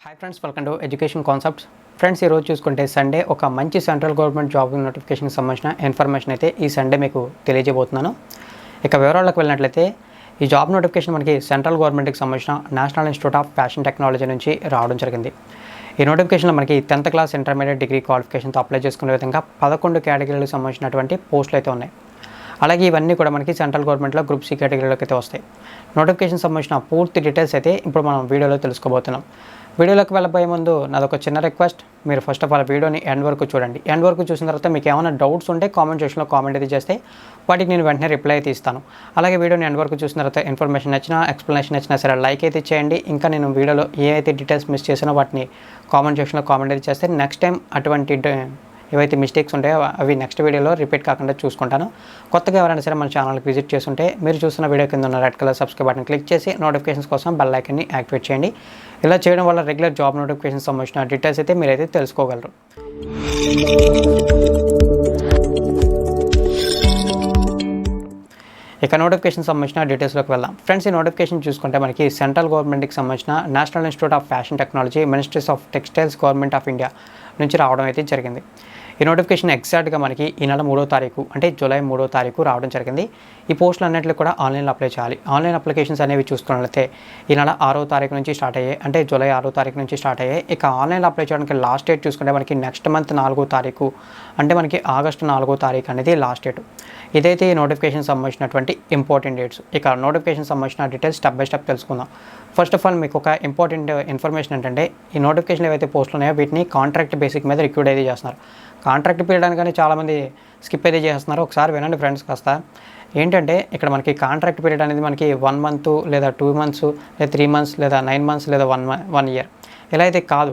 Hi friends, welcome to education concepts. Friends, ఈరోజు చూసుకుంటే Sunday ఒక మంచి సెంట్రల్ గవర్నమెంట్ జాబ్ నోటిఫికేషన్కి సంబంధించిన ఇన్ఫర్మేషన్ అయితే ఈ సండే మీకు తెలియజేయబోతున్నాను. ఇక వివరాలకు వెళ్ళినట్లయితే ఈ జాబ్ నోటిఫికేషన్ మనకి సెంట్రల్ గవర్నమెంట్కి సంబంధించిన national institute of fashion technology నుంచి రావడం జరిగింది. ఈ నోటిఫికేషన్లో మనకి 10th క్లాస్ ఇంటర్మీడియట్ డిగ్రీ క్వాలిఫికేషన్తో అప్లై చేసుకునే విధంగా 11 కేటగిరీలకు సంబంధించినటువంటి పోస్టులు అయితే ఉన్నాయి. అలాగే ఇవన్నీ కూడా మనకి సెంట్రల్ గవర్నమెంట్లో గ్రూప్ సి కేటగిరీలోకి అయితే వస్తాయి. నోటిఫికేషన్ సంబంధించిన పూర్తి డీటెయిల్స్ అయితే ఇప్పుడు మనం వీడియోలో తెలుసుకోబోతున్నాం. వీడియోలోకి వెళ్ళబోయే ముందు నాదొక చిన్న రిక్వెస్ట్, మీరు ఫస్ట్ ఆఫ్ ఆల్ వీడియోని ఎండ్ వరకు చూడండి. ఎండ్ వరకు చూసిన తర్వాత మీకు ఏమైనా డౌట్స్ ఉంటే కామెంట్ సెక్షన్లో కామెంట్ అయితే చేస్తే వాటికి నేను వెంటనే రిప్లై అయితే ఇస్తాను. అలాగే వీడియోని ఎండ్ వరకు చూసిన తర్వాత ఇన్ఫర్మేషన్ నచ్చినా, ఎక్స్ప్లెనేషన్ నచ్చినా సరే లైక్ అయితే చేయండి. ఇంకా నేను వీడియోలో ఏ అయితే డీటెయిల్స్ మిస్ చేసినా వాటిని కామెంట్ సెక్షన్లో కామెంట్ అయితే చేస్తే నెక్స్ట్ టైం అటువంటి ఏవైతే మిస్టేక్స్ ఉంటాయో అవి నెక్స్ట్ వీడియోలో రిపీట్ కాకుండా చూసుకుంటాను. కొత్తగా ఎవరైనా సరే మన ఛానల్కి విజిట్ చేస్తుంటే మీరు చూస్తున్న వీడియో కింద ఉన్న red colour subscribe button click చేసి నోటిఫికేషన్స్ కోసం బెల్ ఐకాన్ని యాక్టివేట్ చేయండి. ఇలా చేయడం వల్ల రెగ్యులర్ జాబ్ నోటిఫికేషన్ సంబంధించిన డీటెయిల్స్ అయితే మీరైతే తెలుసుకోగలరు. ఇక నోటిఫికేషన్ సంబంధించిన డీటెయిల్స్లోకి వెళ్దాం. ఫ్రెండ్స్, ఈ నోటిఫికేషన్ చూసుకుంటే మనకి సెంట్రల్ గవర్నమెంట్కి సంబంధించిన national institute of fashion technology, ministries of textiles, government of India నుంచి రావడం అయితే జరిగింది. ఈ నోటిఫికేషన్ ఎగ్జాక్ట్గా మనకి ఈ నెల 3వ తారీఖు అంటే జూలై 3వ తారీఖు రావడం జరిగింది. ఈ పోస్టులు అన్నింటిలో కూడా ఆన్లైన్లో అప్లై చేయాలి. ఆన్లైన్ అప్లికేషన్స్ అనేవి చూసుకున్నట్లయితే ఈ నెల 6వ తారీఖు నుంచి స్టార్ట్ అయ్యాయి, అంటే జూలై 6వ తారీఖు నుంచి స్టార్ట్ అయ్యాయి. ఇక ఆన్లైన్లో అప్లై చేయడానికి లాస్ట్ డేట్ చూసుకుంటే మనకి నెక్స్ట్ మంత్ 4వ తారీఖు, అంటే మనకి ఆగస్టు 4వ తారీఖు అనేది లాస్ట్ డేట్. ఇదైతే ఈ నోటిఫికేషన్ సంబంధించినటువంటి ఇంపార్టెంట్ డేట్స్. ఇక నోటిఫికేషన్ సంబంధించిన డీటెయిల్స్ స్టెప్ బై స్టెప్ తెలుసుకుందాం. ఫస్ట్ ఆఫ్ ఆల్ మీకు ఒక ఇంపార్టెంట్ ఇన్ఫర్మేషన్ ఏంటంటే, ఈ నోటిఫికేషన్ ఏవైతే పోస్టులు ఉన్నాయో వీటిని కాంట్రాక్ట్ బేసిక్ మీద రిక్రూట్ అయితే చేస్తున్నారు. కాంట్రాక్ట్ పీరియడ్ అని కానీ చాలామంది స్కిప్ అయితే చేస్తున్నారు. ఒకసారి వినండి ఫ్రెండ్స్ కాస్త. ఏంటంటే ఇక్కడ మనకి కాంట్రాక్ట్ పీరియడ్ అనేది మనకి 1 మంత్ లేదా 2 మంత్స్ లేదా 3 మంత్స్ లేదా 9 మంత్స్ లేదా 1 ఇయర్ ఇలా అయితే కాదు.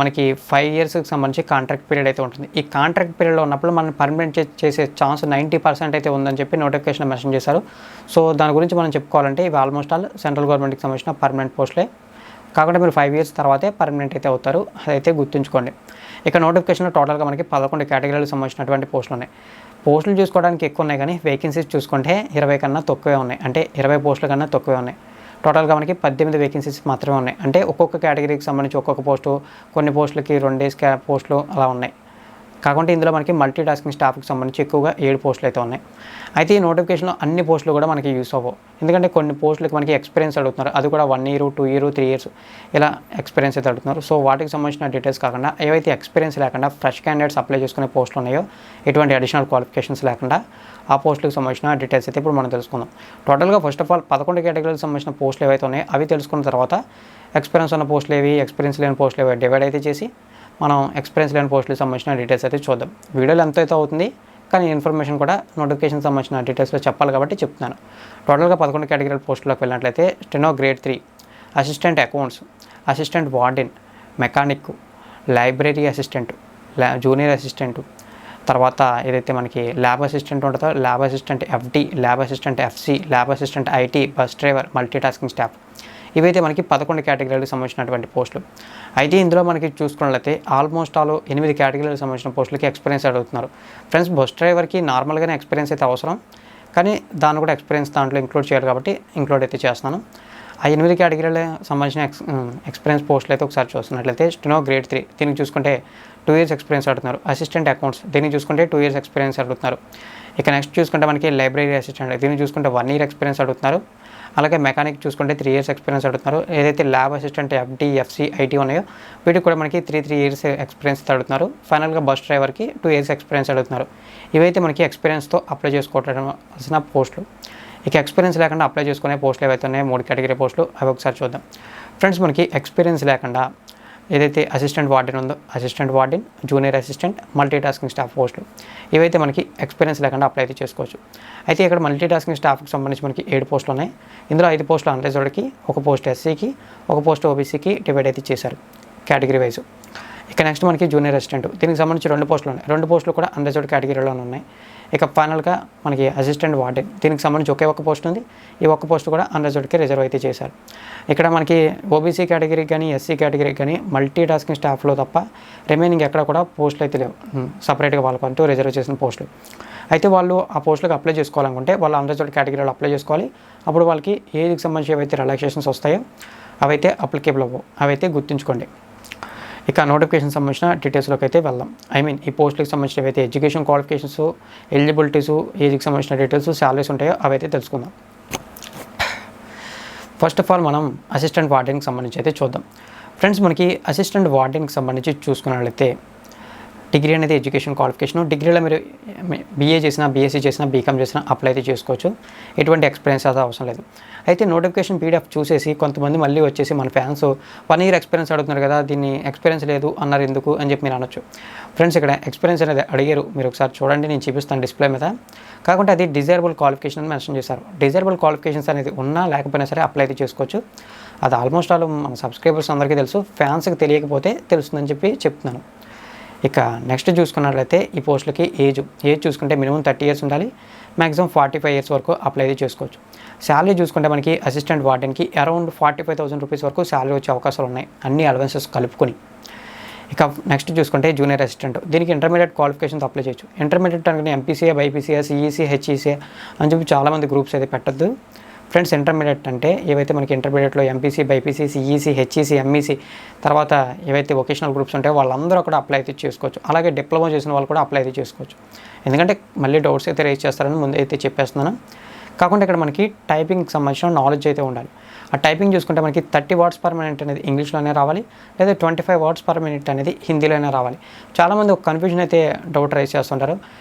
మనకి 5 ఇయర్స్కి సంబంధించి కాంట్రాక్ట్ పీరియడ్ అయితే ఉంటుంది. ఈ కాంట్రాక్ట్ పీరియడ్లో ఉన్నప్పుడు మనం పర్మనెంట్ చేసే ఛాన్స్ 90% అయితే ఉందని చెప్పి నోటిఫికేషన్ మెన్షన్ చేశారు. సో దాని గురించి మనం చెప్పుకోవాలంటే ఇవి ఆల్మోస్ట్ ఆల్ సెంట్రల్ గవర్నమెంట్కి సంబంధించిన పర్మనెంట్ పోస్టులే. కాకుండా మీరు 5 ఇయర్స్ తర్వాతే పర్మనెంట్ అయితే అవుతారు, అదైతే గుర్తుంచుకోండి. ఇక నోటిఫికేషన్లో టోటల్గా మనకి 11 కేటగిరీలకు సంబంధించినటువంటి పోస్టులు ఉన్నాయి. పోస్టులు చూసుకోవడానికి ఎక్కువ ఉన్నాయి కానీ వేకెన్సీస్ చూసుకుంటే 20 కన్నా తక్కువే ఉన్నాయి, అంటే 20 పోస్టుల కన్నా తక్కువే ఉన్నాయి. టోటల్గా మనకి 18 వేకెన్సీస్ మాత్రమే ఉన్నాయి. అంటే ఒక్కొక్క కేటగిరీకి సంబంధించి ఒక్కొక్క పోస్టు, కొన్ని పోస్టులకి 2 డేస్ పోస్టులు అలా ఉన్నాయి. కాకుంటే ఇందులో మనకి మల్టీ టాస్కింగ్ స్టాఫ్కి సంబంధించి ఎక్కువగా 7 పోస్టులు అయితే ఉన్నాయి. అయితే ఈ నోటిఫికేషన్లో అన్ని పోస్టులు కూడా మనకి యూస్ అవ్వవు. ఎందుకంటే కొన్ని పోస్టులకి మనకి ఎక్స్పీరియన్స్ అడుగుతున్నారు, అది కూడా 1 ఇయర్ 2 ఇయర్ 3 ఇయర్స్ ఇలా ఎక్స్పీరియన్స్ అయితే అడుగుతున్నారు. సో వాటికి సంబంధించిన డీటెయిల్స్ కాకుండా ఏవైతే ఎక్స్పీరియన్స్ లేకుండా ఫ్రెష్ క్యాండిడేట్స్ అప్లై చేసుకునే పోస్టులు ఉన్నాయో, ఎటువంటి అడిషనల్ క్వాలిఫికేషన్స్ లేకుండా ఆ పోస్టులకు సంబంధించిన డీటెయిల్స్ అయితే ఇప్పుడు మనం తెలుసుకుందాం. టోటల్గా ఫస్ట్ ఆఫ్ ఆల్ 11 కేటగిరీలకు సంబంధించిన పోస్టులు ఏవైతే ఉన్నాయో అవి తెలుసుకున్న తర్వాత ఎక్స్పీరియన్స్ ఉన్న పోస్టులు ఏవి, ఎక్స్పీరియన్స్ లేని పోస్టులు ఏవి డివైడ్ అయితే చేసి మనం ఎక్స్పీరియన్స్ లేని పోస్టులకు సంబంధించిన డీటెయిల్స్ అయితే చూద్దాం. వీడియోలో ఎంత అయితే అవుతుంది కానీ ఇన్ఫర్మేషన్ కూడా నోటిఫికేషన్ సంబంధించిన డీటెయిల్స్లో చెప్పాలి కాబట్టి చెప్తున్నాను. టోటల్గా 11 కేటగిరీల పోస్టులకు వెళ్ళినట్లయితే steno grade 3, assistant accounts, assistant warden, mechanic, library assistant, junior assistant, తర్వాత ఏదైతే మనకి ల్యాబ్ అసిస్టెంట్ ఉంటుందో lab assistant FD, lab assistant FC, lab assistant IT, bus driver, multi tasking staff. ఇవైతే మనకి 11 కేటగిరీలకు సంబంధించినటువంటి పోస్టులు. అయితే ఇందులో మనకి చూసుకున్నట్లయితే ఆల్మోస్ట్ ఆల్ 8 కేటగిరీలకు సంబంధించిన పోస్టులకి ఎక్స్పీరియన్స్ అడుగుతున్నారు. ఫ్రెండ్స్, బస్ డ్రైవర్కి నార్మల్గానే ఎక్స్పీరియన్స్ అయితే అవసరం, కానీ దాన్ని కూడా ఎక్స్పీరియన్స్ దాంట్లో ఇంక్లూడ్ చేయాలి కాబట్టి ఇంక్లూడ్ అయితే చేస్తున్నాను. ఆ 8 కేటగిరీలకు సంబంధించిన ఎక్స్పీరియన్స్ పోస్టులు అయితే ఒకసారి చూస్తున్నట్లయితే స్టెనో గ్రేడ్ 3 దీనికి చూసుకుంటే 2 ఇయర్స్ ఎక్స్పీరియన్స్ అడుగుతున్నారు. అసిస్టెంట్ అకౌంట్స్ దీనికి చూసుకుంటే 2 ఇయర్స్ ఎక్స్పీరియన్స్ అడుగుతున్నారు. ఇక నెక్స్ట్ చూసుకుంటే మనకి లైబ్రరీ అసిస్టెంట్ దీనికి చూసుకుంటే 1 ఇయర్ ఎక్స్పీరియన్స్ అడుగుతున్నారు. అలాగే మెకానిక్ చూసుకుంటే 3 ఇయర్స్ ఎక్స్పీరియన్స్ అడుగుతున్నారు. ఏదైతే lab assistant FD, FC, IT ఉన్నాయో వీటికి కూడా మనకి 3 ఇయర్స్ ఎక్స్పీరియన్స్ అడుగుతున్నారు. ఫైనల్గా బస్ డ్రైవర్కి 2 ఇయర్స్ ఎక్స్పీరియన్స్ అడుగుతున్నారు. ఇవైతే మనకి ఎక్స్పీరియన్స్తో అప్లై చేసుకోవాల్సిన పోస్టులు. ఇక ఎక్స్పీరియన్స్ లేకుండా అప్లై చేసుకునే పోస్టులు ఏవైతే ఉన్నాయో 3 కేటగిరీ పోస్టులు అవి ఒకసారి చూద్దాం. ఫ్రెండ్స్, మనకి ఎక్స్పీరియన్స్ లేకుండా ఏదైతే అసిస్టెంట్ వార్డెన్ ఉందో assistant warden, junior assistant, multi tasking staff పోస్టులు ఇవైతే మనకి ఎక్స్పీరియన్స్ లేకుండా అప్లై అయితే చేసుకోవచ్చు. అయితే ఇక్కడ మల్టీ టాస్కింగ్ స్టాఫ్కి సంబంధించి మనకి 7 పోస్టులు ఉన్నాయి. ఇందులో 5 పోస్టులు అన్రిజర్వ్డ్కి, 1 పోస్ట్ SCకి, 1 పోస్ట్ OBCకి డివైడ్ అయితే చేశారు కేటగిరీ వైజ్. ఇక నెక్స్ట్ మనకి జూనియర్ అసిస్టెంట్ దీనికి సంబంధించి 2 పోస్టులు ఉన్నాయి. 2 పోస్టులు కూడా అన్రిజర్వ్డ్ కేటగిరీలోనే ఉన్నాయి. ఇక ఫైనల్గా మనకి అసిస్టెంట్ వార్డెన్ దీనికి సంబంధించి ఒకే 1 పోస్ట్ ఉంది. ఈ 1 పోస్ట్ కూడా అన్రిజర్వ్డ్కి రిజర్వ్ అయితే చేశారు. ఇక్కడ మనకి OBC కేటగిరీకి కానీ SC కేటగిరీకి కానీ మల్టీ టాస్కింగ్ స్టాఫ్లో తప్ప రిమైనింగ్ ఎక్కడ కూడా పోస్టులు అయితే లేవు, సపరేట్గా వాళ్ళకంటూ రిజర్వ్ చేసిన పోస్టులు. అయితే వాళ్ళు ఆ పోస్టులకు అప్లై చేసుకోవాలనుకుంటే వాళ్ళు అన్రిజర్వ్డ్ కేటగిరీలో అప్లై చేసుకోవాలి. అప్పుడు వాళ్ళకి ఏజ్కి సంబంధించి ఏవైతే రిలాక్సేషన్స్ వస్తాయో అవైతే అప్లికేబుల్ అవ్వవు, అవైతే గుర్తుంచుకోండి. ఇక నోటిఫికేషన్ సంబంధించిన డీటెయిల్స్లోకి అయితే వెళ్దాం. ఈ పోస్టులకు సంబంధించిన ఏవైతే ఎడ్యుకేషన్ క్వాలిఫికేషన్స్, ఎలిజిబిలిటీస్, ఏజ్కి సంబంధించిన డీటెయిల్స్, శాలరీస్ ఉంటాయో అవైతే తెలుసుకుందాం. ఫస్ట్ ఆఫ్ ఆల్ మనం అసిస్టెంట్ వార్డెన్కి సంబంధించి అయితే చూద్దాం. ఫ్రెండ్స్, మనకి అసిస్టెంట్ వార్డెన్కి సంబంధించి చూసుకున్నట్లయితే డిగ్రీ అనేది ఎడ్యుకేషన్ క్వాలిఫికేషన్. డిగ్రీలో మీరు బీఏ చేసినా, బీఎస్సీ చేసినా, బీకామ్ చేసినా అప్లై అయితే చేసుకోవచ్చు. ఎటువంటి ఎక్స్పీరియన్స్ అయితే అవసరం లేదు. అయితే నోటిఫికేషన్ పీడిఎఫ్ చూసేసి కొంతమంది మళ్ళీ వచ్చేసి మన ఫ్యాన్స్ 1 year ఎక్స్పీరియన్స్ అడుగుతున్నారు కదా, దీన్ని ఎక్స్పీరియన్స్ లేదు అన్నారు ఎందుకు అని చెప్పి మీరు అనొచ్చు. ఫ్రెండ్స్, ఇక్కడ ఎక్స్పీరియన్స్ అనేది అడిగారు, మీరు ఒకసారి చూడండి, నేను చూపిస్తాను డిస్ప్లే మీద. కాకుంటే అది డిజైరబుల్ క్వాలిఫికేషన్ అని మెన్షన్ చేశారు. డిజైరబుల్ క్వాలిఫికేషన్స్ అనేది ఉన్నా లేకపోయినా సరే అప్లై అయితే చేసుకోవచ్చు. అది ఆల్మోస్ట్ ఆల్ మన సబ్స్క్రైబర్స్ అందరికీ తెలుసు, ఫ్యాన్స్కి తెలియకపోతే తెలుస్తుందని చెప్పి చెప్తున్నాను. ఇక నెక్స్ట్ చూసుకున్నట్లయితే ఈ పోస్టులకి ఏజ్ చూసుకుంటే మినిమం 30 years ఉండాలి, మ్యాక్సిమం 45 years వరకు అప్లై అయితే చేసుకోవచ్చు. శాలరీ చూసుకుంటే మనకి అసిస్టెంట్ వార్డెన్కి అరౌండ్ 45,000 రూపీస్ వరకు శాలరీ వచ్చే అవకాశాలు ఉన్నాయి, అన్ని అలవెన్సెస్ కలుపుకొని. ఇక నెక్స్ట్ చూసుకుంటే జూనియర్ అసిస్టెంట్, దీనికి ఇంటర్మీడియట్ క్వాలిఫికేషన్స్ అప్లై చేయొచ్చు. ఇంటర్మీడియట్ అంటే ఎంపీసీఏ, బైపీసీఏ, సిఈసీ, హెచ్ఈసీ అని చెప్పి చాలామంది గ్రూప్స్ అయితే పెట్టద్దు. ఫ్రెండ్స్, ఇంటర్మీడియట్ అంటే ఏవైతే మనకి ఇంటర్మీడియట్లో MPC, BiPC, CEC, HEC, MEC, తర్వాత ఏవైతే వొకేషనల్ గ్రూప్స్ ఉంటాయో వాళ్ళందరూ కూడా అప్లై అయితే చేసుకోవచ్చు. అలాగే డిప్లొమా చేసిన వాళ్ళు కూడా అప్లై అయితే చేసుకోవచ్చు. ఎందుకంటే మళ్ళీ డౌట్స్ అయితే రేజ్ చేస్తారని ముందు అయితే చెప్పేస్తున్నాను. కాకుండా ఇక్కడ మనకి టైపింగ్కి సంబంధించిన నాలెడ్జ్ అయితే ఉండాలి. ఆ టైపింగ్ చూసుకుంటే మనకి 30 words per minute అనేది ఇంగ్లీష్లోనే రావాలి, లేదా 25 words per minute అనేది హిందీలోనే రావాలి. చాలామంది ఒక కన్ఫ్యూజన్ అయితే డౌట్ రైజ్ చేస్తుంటారు,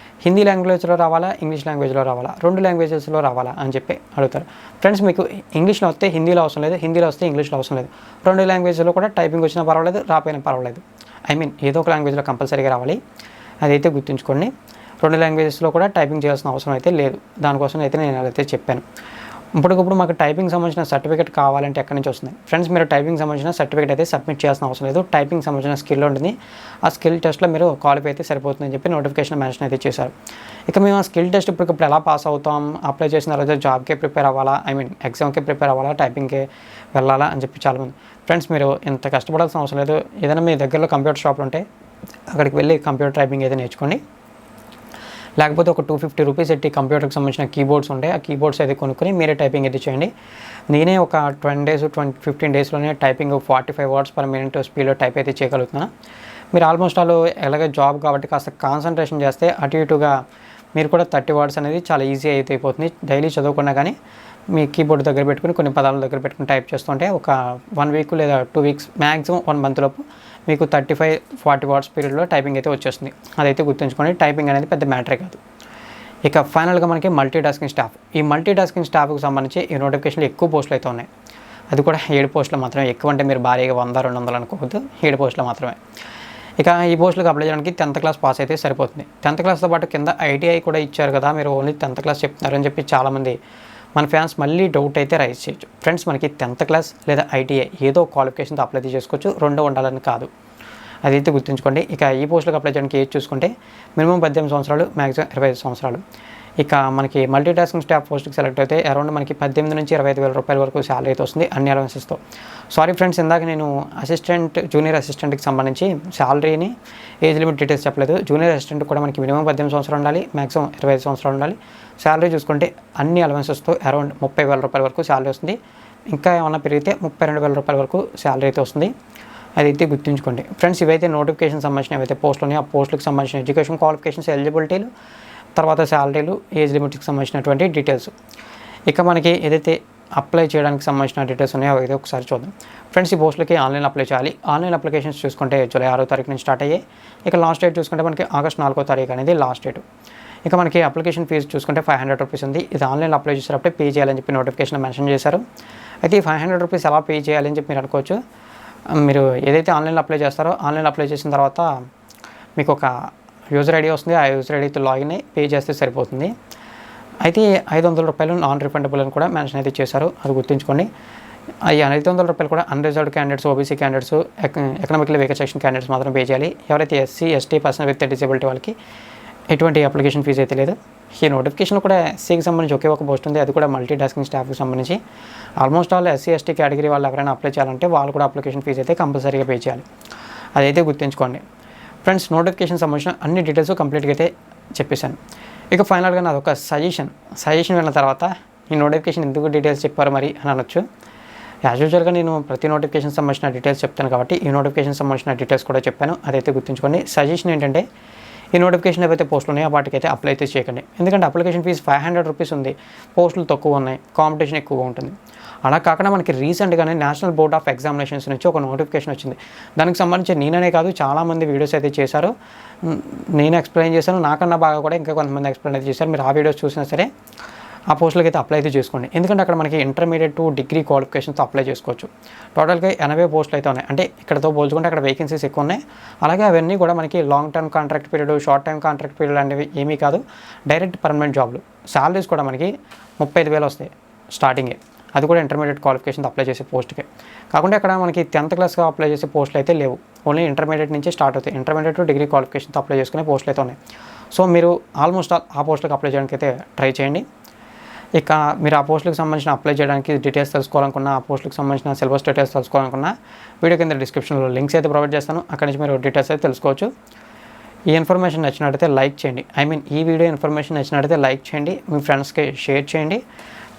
హిందీ లాంగ్వేజ్లో రావాలా, ఇంగ్లీష్ లాంగ్వేజ్లో రావాలా, 2 లాంగ్వేజెస్లో రావాలా అని చెప్పి అడుగుతారు. ఫ్రెండ్స్, మీకు ఇంగ్లీష్లో వస్తే హిందీలో అవసరం లేదు, హిందీలో వస్తే ఇంగ్లీష్లో అవసరం లేదు. 2 లాంగ్వేజ్లో కూడా టైపింగ్ వచ్చినా పర్వాలేదు, రాపోయినా పర్వాలేదు. ఏదో ఒక లాంగ్వేజ్లో కంపల్సరీగా రావాలి, అదైతే గుర్తుంచుకోండి. 2 లాంగ్వేజెస్లో కూడా టైపింగ్ చేయాల్సిన అవసరం అయితే లేదు. దానికోసం అయితే నేను అదైతే చెప్పాను. ఇప్పటికప్పుడు మాకు టైపింగ్ సంబంధించిన సర్టిఫికేట్ కావాలంటే ఎక్కడి నుంచి వస్తుంది? ఫ్రెండ్స్, మీరు టైపింగ్ సంబంధించిన సర్టిఫికేట్ అయితే సబ్మిట్ చేయాల్సిన అవసరం లేదు. టైపింగ్ సంబంధించిన స్కిల్ ఉంటుంది, ఆ స్కిల్ టెస్ట్లో మీరు క్వాలిఫై అయితే సరిపోతుందని చెప్పి నోటిఫికేషన్ మెన్షన్ అయితే చేశారు. ఇక మేము ఆ స్కిల్ టెస్ట్ ఇప్పుడు ఎలా పాస్ అవుతాం, అప్లై చేసిన తర్వాత జాబ్కే ప్రిపేర్ అవ్వాలా, ఎగ్జామ్కే ప్రిపేర్ అవ్వాలా, టైపింగ్కే వెళ్ళాలా అని చెప్పి చాలామంది. ఫ్రెండ్స్, మీరు ఇంత కష్టపడాల్సిన అవసరం లేదు. ఏదైనా మీ దగ్గరలో కంప్యూటర్ షాపులు ఉంటే అక్కడికి వెళ్ళి కంప్యూటర్ టైపింగ్ అయితే నేర్చుకోండి. లేకపోతే ఒక 250 రూపీస్ పెట్టి కంప్యూటర్కి సంబంధించిన కీబోర్డ్స్ ఉంటాయి, ఆ కీబోర్డ్స్ అయితే కొనుక్కొని మీరే టైపింగ్ అయితే చేయండి. నేనే ఒక 15 డేస్లోనే టైపింగ్ 45 words per minute స్పీడ్లో టైప్ అయితే చేయగలుగుతున్నాను. మీరు ఆల్మోస్ట్ ఆల్ ఎలాగే జాబ్ కాబట్టి కాస్త కాన్సన్ట్రేషన్ చేస్తే అటు ఇటుగా మీరు కూడా 30 words అనేది చాలా ఈజీ అయితే అయిపోతుంది. డైలీ చదువుకున్నా కానీ మీ కీబోర్డ్ దగ్గర పెట్టుకుని కొన్ని పదాల దగ్గర పెట్టుకుని టైప్ చేస్తుంటే ఒక 1 week లేదా 2 weeks, మ్యాక్సిమం 1 month లోపు మీకు 35-40 words పీరియడ్లో టైపింగ్ అయితే వచ్చేస్తుంది. అదైతే గుర్తుంచుకోండి, టైపింగ్ అనేది పెద్ద మ్యాటరే కాదు. ఇక ఫైనల్గా మనకి మల్టీటాస్కింగ్ స్టాఫ్. ఈ మల్టీటాస్కింగ్ స్టాఫ్కి సంబంధించి ఈ నోటిఫికేషన్లో ఎక్కువ పోస్టులు అయితే ఉన్నాయి. అది కూడా 7 పోస్టులు మాత్రమే. ఎక్కువ అంటే మీరు భారీగా 100-200 అనుకోవద్దు, 7 పోస్టులు మాత్రమే. ఇక ఈ పోస్టులకు అప్లై చేయడానికి 10th class పాస్ అయితే సరిపోతుంది. 10th classతో పాటు కింద ఐటీఐ కూడా ఇచ్చారు కదా, మీరు ఓన్లీ 10th class చెప్తున్నారని చెప్పి చాలామంది మన ఫ్యాన్స్ మళ్ళీ డౌట్ అయితే రైజ్ చేయొచ్చు. ఫ్రెండ్స్, మనకి 10th class లేదా ఐటీఐ ఏదో క్వాలిఫికేషన్తో అప్లై చేసుకోవచ్చు, 2 ఉండాలని కాదు, అదైతే గుర్తుంచుకోండి. ఇక ఈ పోస్టులకు అప్లై చేయడానికి ఏజ్ చూసుకుంటే మినిమం 18 సంవత్సరాలు, మ్యాక్సిమం 25 సంవత్సరాలు. ఇక మనకి మల్టీటాస్కింగ్ స్టాఫ్ పోస్ట్కి సెలెక్ట్ అయితే అరౌండ్ మనకి 18 నుంచి 25,000 రూపాయల వరకు శాలరీ అయితే వస్తుంది, అన్ని అలవెన్సెస్తో. సారీ ఫ్రెండ్స్, ఇందాక నేను జూనియర్ అసిస్టెంట్కి సంబంధించి శాలరీని, ఏజ్ లిమిట్ డీటెయిల్స్ చెప్పలేదు. జూనియర్ అసిస్టెంట్ కూడా మనకి మినిమం 18 సంవత్సరాలు ఉండాలి, మ్యాక్సిమం 25 సంవత్సరాలు ఉండాలి. శాలరీ చూసుకుంటే అన్ని అలవెన్సెస్తో అరౌండ్ 30,000 రూపాయల వరకు శాలరీ వస్తుంది. ఇంకా ఏమన్నా పెరిగితే 32,000 రూపాయల వరకు శాలరీ అయితే వస్తుంది, అదైతే గుర్తుంచుకోండి. ఫ్రెండ్స్, ఇవైతే నోటిఫికేషన్ సంబంధించిన ఏవైతే పోస్టులు ఉన్నాయో ఆ పోస్టులకు సంబంధించిన ఎడ్యుకేషన్ క్వాలిఫికేషన్స్, ఎలిజిబిలిటీలు, తర్వాత శాలరీలు, ఏజ్ లిమిట్కి సంబంధించినటువంటి డీటెయిల్స్. ఇక మనకి ఏదైతే అప్లై చేయడానికి సంబంధించిన డీటెయిల్స్ ఉన్నాయో అవి ఒకసారి చూద్దాం. ఫ్రెండ్స్, ఈ పోస్టులకి ఆన్లైన్ అప్లై చేయాలి. ఆన్లైన్ అప్లికేషన్స్ చూసుకుంటే జూలై 6వ తారీఖు నుంచి స్టార్ట్ అయ్యాయి. ఇక లాస్ట్ డేట్ చూసుకుంటే మనకి ఆగస్ట్ 4వ తారీఖు అనేది లాస్ట్ డేట్. ఇక మనకి అప్లికేషన్ ఫీజు చూసుకుంటే 500 రూపీస్ ఉంది. ఇది ఆన్లైన్ అప్లై చేసేటప్పుడే పే చేయాలని చెప్పి నోటిఫికేషన్ మెన్షన్ చేశారు. అయితే ఈ 500 రూపీస్ ఎలా పే చేయాలని చెప్పి మీరు అనుకోవచ్చు. మీరు ఏదైతే ఆన్లైన్లో అప్లై చేస్తారో ఆన్లైన్ అప్లై చేసిన తర్వాత మీకు ఒక యూజర్ ఐడి వస్తుంది, ఆ యూజర్ ఐడితో లాగిన్ అయ్యి పే చేస్తే సరిపోతుంది. అయితే 500 రూపాయలు నాన్ రిఫండబుల్ అని కూడా మెన్షన్ అయితే చేశారు, అది గుర్తుంచుకోండి. ఈ 500 రూపాయలు కూడా unreserved candidates, OBC candidates, economical weaker section candidates మాత్రం పే చేయాలి. ఎవరైతే SC, ST, person with disability వాళ్ళకి ఎటువంటి అప్లికేషన్ ఫీజు అయితే లేదు. ఈ నోటిఫికేషన్లో కూడా ఎస్సీకి సంబంధించి ఒకే ఒక పోస్ట్ ఉంది, అది కూడా మల్టీ టాస్కింగ్ స్టాఫ్కి సంబంధించి. Almost all SC, ST category వాళ్ళు ఎవరైనా అప్లై చేయాలంటే వాళ్ళు కూడా అప్లికేషన్ ఫీజు అయితే కంపల్సరీగా పే చేయాలి, అదైతే గుర్తుంచుకోండి. ఫ్రెండ్స్, నోటిఫికేషన్ సంబంధించిన అన్ని డీటెయిల్స్ కంప్లీట్గా అయితే చెప్పేశాను. ఇక ఫైనల్గా నాది ఒక సజెషన్ విన్న తర్వాత ఈ నోటిఫికేషన్ ఎందుకు డీటెయిల్స్ చెప్పారు మరి అని అనొచ్చు. యాజ్ యూజువల్గా నేను ప్రతి నోటిఫికేషన్ సంబంధించిన డీటెయిల్స్ చెప్తాను కాబట్టి ఈ నోటిఫికేషన్ సంబంధించిన డీటెయిల్స్ కూడా చెప్పాను, అదైతే గుర్తుంచుకోండి. సజెషన్ ఏంటంటే ఈ నోటిఫికేషన్ ఏవైతే పోస్టులు ఉన్నాయో వాటికైతే అప్లై అయితే చేయకండి. ఎందుకంటే అప్లికేషన్ ఫీజు 500 రూపీస్ ఉంది, పోస్టులు తక్కువ ఉన్నాయి, కాంపిటీషన్ ఎక్కువగా ఉంటుంది. అలా కాకుండా మనకి రీసెంట్గానే నేషనల్ బోర్డ్ ఆఫ్ ఎగ్జామినేషన్స్ నుంచి ఒక నోటిఫికేషన్ వచ్చింది. దానికి సంబంధించి నేననే కాదు చాలామంది వీడియోస్ అయితే చేశారు, నేను ఎక్స్ప్లెయిన్ చేశాను, నాకన్నా బాగా కూడా ఇంకా కొంతమంది ఎక్స్ప్లెయిన్ అయితే చేశారు. మీరు ఆ వీడియోస్ చూసినా సరే ఆ పోస్టులకి అయితే అప్లై అయితే చేసుకోండి. ఎందుకంటే అక్కడ మనకి ఇంటర్మీడియట్ టు డిగ్రీ క్వాలిఫికేషన్తో అప్లై చేసుకోవచ్చు. టోటల్గా 80 పోస్టులు అయితే ఉన్నాయి. అంటే ఇక్కడతో పోల్చుకుంటే అక్కడ వేకెన్సీస్ ఎక్కువ ఉన్నాయి. అలాగే అవన్నీ కూడా మనకి long term contract period, short time contract period అనేవి ఏమీ కాదు, డైరెక్ట్ పర్మనెంట్ జాబ్లు. శాలరీస్ కూడా మనకి 35,000 వస్తాయి స్టార్టింగే, అది కూడా ఇంటర్మీడియట్ క్వాలిఫికేషన్తో అప్లై చేసే పోస్ట్కే. కాకుండా అక్కడ మనకి 10th క్లాస్గా అప్లై చేసే పోస్టులు అయితే లేవు, ఓన్లీ ఇంటర్మీడియట్ నుంచి స్టార్ట్ అవుతాయి. ఇంటర్మీడియట్ టు డిగ్రీ క్వాలిఫికేషన్తో అప్లై చేసుకునే పోస్టులు అయితే ఉన్నాయి. సో మీరు ఆల్మోస్ట్ ఆ పోస్టులకు అప్లై చేయడానికి అయితే ట్రై చేయండి. ఇక మీరు ఆ పోస్టులకు సంబంధించిన అప్లై చేయడానికి డీటెయిల్స్ తెలుసుకోవాలనుకున్నా, ఆ పోస్టులకు సంబంధించిన సిలబస్ డీటెయిల్స్ తెలుసుకోవాలనుకున్నా వీడియో కింద డిస్క్రిప్షన్లో లింక్స్ అయితే ప్రొవైడ్ చేస్తాను, అక్కడి నుంచి మీరు డీటెయిల్స్ అయితే తెలుసుకోవచ్చు. ఈ ఇన్ఫర్మేషన్ నచ్చినట్టయితే లైక్ చేయండి, ఈ వీడియో ఇన్ఫర్మేషన్ నచ్చినట్టయితే లైక్ చేయండి, మీ ఫ్రెండ్స్కి షేర్ చేయండి.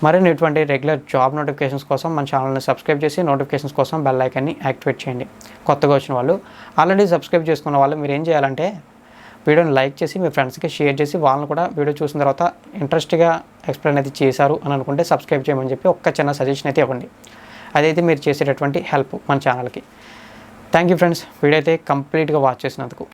మరిన్ని ఇటువంటి రెగ్యులర్ జాబ్ నోటిఫికేషన్స్ కోసం మన ఛానల్ని సబ్స్క్రైబ్ చేసి నోటిఫికేషన్స్ కోసం బెల్ ఐకాన్ని యాక్టివేట్ చేయండి. కొత్తగా వచ్చిన వాళ్ళు, ఆల్రెడీ సబ్స్క్రైబ్ చేసుకున్న వాళ్ళు మీరు ఏం చేయాలంటే వీడియోని లైక్ చేసి మీ ఫ్రెండ్స్కి షేర్ చేసి వాళ్ళని కూడా వీడియో చూసిన తర్వాత ఇంట్రెస్ట్గా ఎక్స్ప్లెయిన్ అయితే చేశారు అని అనుకుంటే సబ్స్క్రైబ్ చేయమని చెప్పి ఒక్క చిన్న సజెషన్ అయితే ఇవ్వండి. అదైతే మీరు చేసేటటువంటి హెల్ప్ మన ఛానల్కి. థ్యాంక్ యూ ఫ్రెండ్స్, వీడియో అయితే కంప్లీట్గా వాచ్ చేసినందుకు.